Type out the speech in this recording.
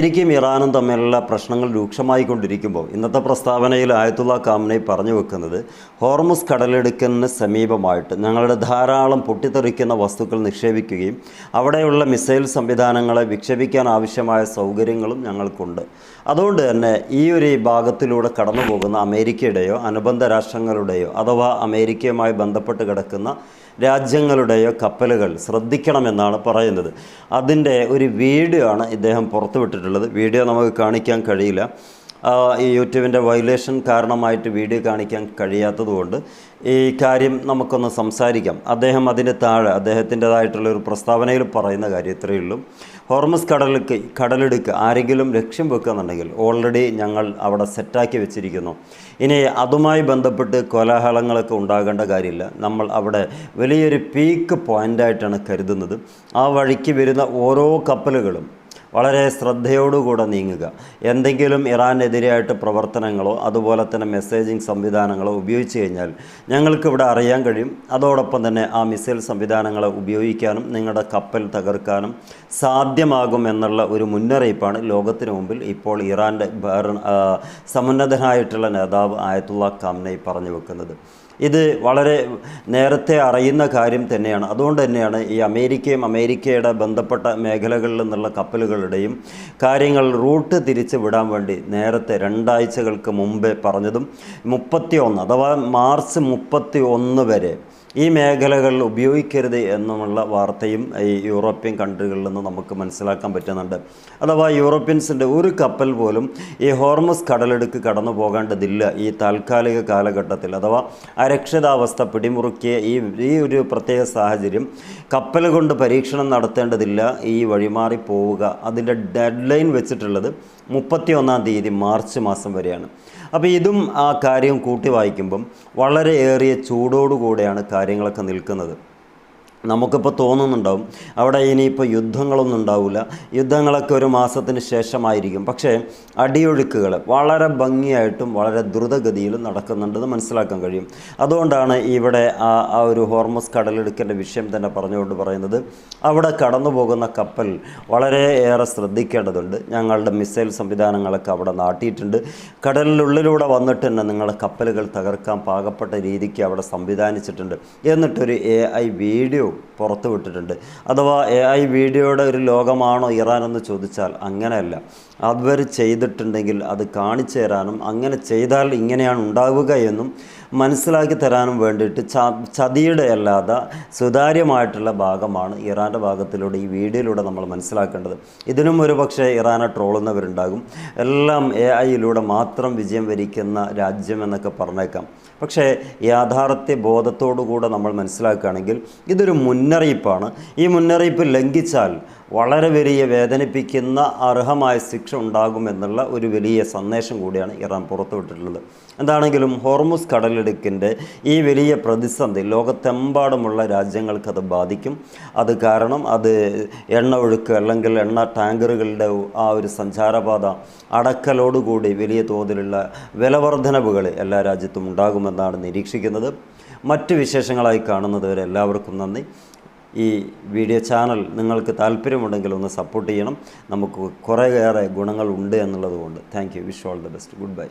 അമേരിക്കയും ഇറാനും തമ്മിലുള്ള പ്രശ്നങ്ങൾ രൂക്ഷമായിക്കൊണ്ടിരിക്കുമ്പോൾ ഇന്നത്തെ പ്രസ്താവനയിൽ ആയത്തുള്ള ഖാംനഈ പറഞ്ഞു വെക്കുന്നത് ഹോർമുസ് കടലിടുക്കിന് സമീപമായിട്ട് ഞങ്ങളുടെ ധാരാളം പൊട്ടിത്തെറിക്കുന്ന വസ്തുക്കൾ നിക്ഷേപിക്കുകയും അവിടെയുള്ള മിസൈൽ സംവിധാനങ്ങളെ വിക്ഷേപിക്കാൻ ആവശ്യമായ സൗകര്യങ്ങളും ഞങ്ങൾക്കുണ്ട്. അതുകൊണ്ട് തന്നെ ഈ ഒരു ഭാഗത്തിലൂടെ കടന്നു പോകുന്ന അമേരിക്കയുടെയോ അനുബന്ധ രാഷ്ട്രങ്ങളുടെയോ അഥവാ അമേരിക്കയുമായി ബന്ധപ്പെട്ട് കിടക്കുന്ന രാജ്യങ്ങളുടെയോ കപ്പലുകൾ ശ്രദ്ധിക്കണമെന്നാണ് പറയുന്നത്. അതിൻ്റെ ഒരു വീഡിയോ ആണ് ഇദ്ദേഹം പുറത്തുവിട്ടിട്ടുള്ളത്. വീഡിയോ നമുക്ക് കാണിക്കാൻ കഴിയില്ല, ഈ യൂട്യൂബിൻ്റെ വയലേഷൻ കാരണമായിട്ട് വീഡിയോ കാണിക്കാൻ കഴിയാത്തതുകൊണ്ട് ഈ കാര്യം നമുക്കൊന്ന് സംസാരിക്കാം. അദ്ദേഹം അതിന് താഴെ അദ്ദേഹത്തിൻ്റെതായിട്ടുള്ളൊരു പ്രസ്താവനയിൽ പറയുന്ന കാര്യം ഇത്രയേ ഉള്ളൂ. ഹോർമുസ് കടലിടുക്ക് ആരെങ്കിലും ലക്ഷ്യം വെക്കുന്നുണ്ടെങ്കിൽ ഓൾറെഡി ഞങ്ങൾ അവിടെ സെറ്റാക്കി വെച്ചിരിക്കുന്നു. ഇനി അതുമായി ബന്ധപ്പെട്ട് കോലാഹലങ്ങളൊക്കെ ഉണ്ടാകേണ്ട കാര്യമില്ല. നമ്മൾ അവിടെ വലിയൊരു പീക്ക് പോയിൻ്റായിട്ടാണ് കരുതുന്നത്. ആ വഴിക്ക് വരുന്ന ഓരോ കപ്പലുകളും വളരെ ശ്രദ്ധയോടുകൂടെ നീങ്ങുക. എന്തെങ്കിലും ഇറാനെതിരായിട്ട് പ്രവർത്തനങ്ങളോ അതുപോലെ തന്നെ മെസ്സേജിങ് സംവിധാനങ്ങളോ ഉപയോഗിച്ച് കഴിഞ്ഞാൽ ഞങ്ങൾക്കിവിടെ അറിയാൻ കഴിയും. അതോടൊപ്പം തന്നെ ആ മിസൈൽ സംവിധാനങ്ങളെ ഉപയോഗിക്കാനും നിങ്ങളുടെ കപ്പൽ തകർക്കാനും സാധ്യമാകും എന്നുള്ള ഒരു മുന്നറിയിപ്പാണ് ലോകത്തിന് മുമ്പിൽ ഇപ്പോൾ ഇറാൻ്റെ സമുന്നതനായിട്ടുള്ള നേതാവ് ആയത്തുള്ള ഖാംനഈ പറഞ്ഞു വെക്കുന്നത്. ഇത് വളരെ നേരത്തെ അറിയുന്ന കാര്യം തന്നെയാണ്. അതുകൊണ്ട് തന്നെയാണ് ഈ അമേരിക്കയും അമേരിക്കയുടെ ബന്ധപ്പെട്ട മേഖലകളിൽ നിന്നുള്ള കപ്പലുകളുടെയും കാര്യങ്ങൾ റൂട്ട് തിരിച്ച് വിടാൻ വേണ്ടി നേരത്തെ 2 ആഴ്ചകൾക്ക് മുമ്പേ പറഞ്ഞതും 31 അഥവാ മാർച്ച് 31 വരെ ഈ മേഖലകളിൽ ഉപയോഗിക്കരുത് എന്നുമുള്ള വാർത്തയും ഈ യൂറോപ്യൻ കൺട്രികളിൽ നിന്ന് നമുക്ക് മനസ്സിലാക്കാൻ പറ്റുന്നുണ്ട്. അഥവാ യൂറോപ്യൻസിൻ്റെ ഒരു കപ്പൽ പോലും ഈ ഹോർമുസ് കടലിടുക്ക് കടന്നു പോകേണ്ടതില്ല ഈ താൽക്കാലിക കാലഘട്ടത്തിൽ. അഥവാ അരക്ഷിതാവസ്ഥ പിടിമുറുക്കിയ ഈ ഒരു പ്രത്യേക സാഹചര്യം കപ്പൽ കൊണ്ട് പരീക്ഷണം നടത്തേണ്ടതില്ല, ഈ വഴിമാറി പോവുക. അതിൻ്റെ ഡെഡ് ലൈൻ വെച്ചിട്ടുള്ളത് 31-ാം തീയതി മാർച്ച് മാസം വരെയാണ്. അപ്പോൾ ഇതും ആ കാര്യം കൂട്ടി വായിക്കുമ്പം വളരെ ഏറിയ ചൂടോടുകൂടെയാണ് കാര്യങ്ങളൊക്കെ നിൽക്കുന്നത്. നമുക്കിപ്പോൾ തോന്നുന്നുണ്ടാവും അവിടെ ഇനിയിപ്പോൾ യുദ്ധങ്ങളൊന്നും ഉണ്ടാവില്ല, യുദ്ധങ്ങളൊക്കെ ഒരു മാസത്തിന് ശേഷമായിരിക്കും. പക്ഷേ അടിയൊഴുക്കുകൾ വളരെ ഭംഗിയായിട്ടും വളരെ ദ്രുതഗതിയിലും നടക്കുന്നുണ്ടെന്ന് മനസ്സിലാക്കാൻ കഴിയും. അതുകൊണ്ടാണ് ഇവിടെ ആ ഒരു ഹോർമുസ് കടലിടുക്കിൻ്റെ വിഷയം തന്നെ പറഞ്ഞുകൊണ്ട് പറയുന്നത് അവിടെ കടന്നു പോകുന്ന കപ്പൽ വളരെ ഏറെ ശ്രദ്ധിക്കേണ്ടതുണ്ട്. ഞങ്ങളുടെ മിസൈൽ സംവിധാനങ്ങളൊക്കെ അവിടെ നാട്ടിയിട്ടുണ്ട്. കടലിനുള്ളിലൂടെ വന്നിട്ട് തന്നെ നിങ്ങളുടെ കപ്പലുകൾ തകർക്കാൻ പാകപ്പെട്ട രീതിക്ക് അവിടെ സംവിധാനിച്ചിട്ടുണ്ട് എന്നിട്ടൊരു AI വീഡിയോ പുറത്തുവിട്ടിട്ടുണ്ട്. അഥവാ AI വീഡിയോയുടെ ഒരു ലോകമാണോ ഇറാൻ എന്ന് ചോദിച്ചാൽ അങ്ങനെയല്ല. അവർ ചെയ്തിട്ടുണ്ടെങ്കിൽ അത് കാണിച്ചു തരാനും അങ്ങനെ ചെയ്താൽ ഇങ്ങനെയാണ് ഉണ്ടാവുക എന്നും മനസ്സിലാക്കി തരാനും വേണ്ടിയിട്ട് ചതിയുടെ അല്ലാതെ സുതാര്യമായിട്ടുള്ള ഭാഗമാണ് ഇറാൻ്റെ ഭാഗത്തിലൂടെ ഈ വീഡിയോയിലൂടെ നമ്മൾ മനസ്സിലാക്കേണ്ടത്. ഇതിനും ഒരു പക്ഷേ ഇറാനെ ട്രോളുന്നവരുണ്ടാകും. എല്ലാം AIയിലൂടെ മാത്രം വിജയം വരിക്കുന്ന രാജ്യം എന്നൊക്കെ പറഞ്ഞേക്കാം. പക്ഷേ യാഥാർത്ഥ്യ ബോധത്തോടുകൂടെ നമ്മൾ മനസ്സിലാക്കുകയാണെങ്കിൽ ഇതൊരു മുന്നറിയിപ്പാണ്. ഈ മുന്നറിയിപ്പ് ലംഘിച്ചാൽ വളരെ വലിയ വേദനിപ്പിക്കുന്ന അർഹമായ ശിക്ഷ ഉണ്ടാകുമെന്നുള്ള ഒരു വലിയ സന്ദേശം കൂടിയാണ് ഇറാൻ പുറത്തുവിട്ടിട്ടുള്ളത്. എന്താണെങ്കിലും ഹോർമുസ് കടലിടുക്കിൻ്റെ ഈ വലിയ പ്രതിസന്ധി ലോകത്തെമ്പാടുമുള്ള രാജ്യങ്ങൾക്കത് ബാധിക്കും. അത് കാരണം അത് എണ്ണ ഒഴുക്ക് അല്ലെങ്കിൽ എണ്ണ ടാങ്കറുകളുടെ ആ ഒരു സഞ്ചാരപാത അടക്കലോടുകൂടി വലിയ തോതിലുള്ള വിലവർദ്ധനവുകൾ എല്ലാ രാജ്യത്തും ഉണ്ടാകുമെന്നാണ് നിരീക്ഷിക്കുന്നത്. മറ്റ് വിശേഷങ്ങളായി കാണുന്നത് വരെ എല്ലാവർക്കും നന്ദി. ഈ വീഡിയോ ചാനൽ നിങ്ങൾക്ക് താല്പര്യമുണ്ടെങ്കിൽ ഒന്ന് സപ്പോർട്ട് ചെയ്യണം. നമുക്ക് കുറേയേറെ ഗുണങ്ങൾ ഉണ്ട് എന്നുള്ളത് കൊണ്ട് thank you. Wish all the best. Good bye.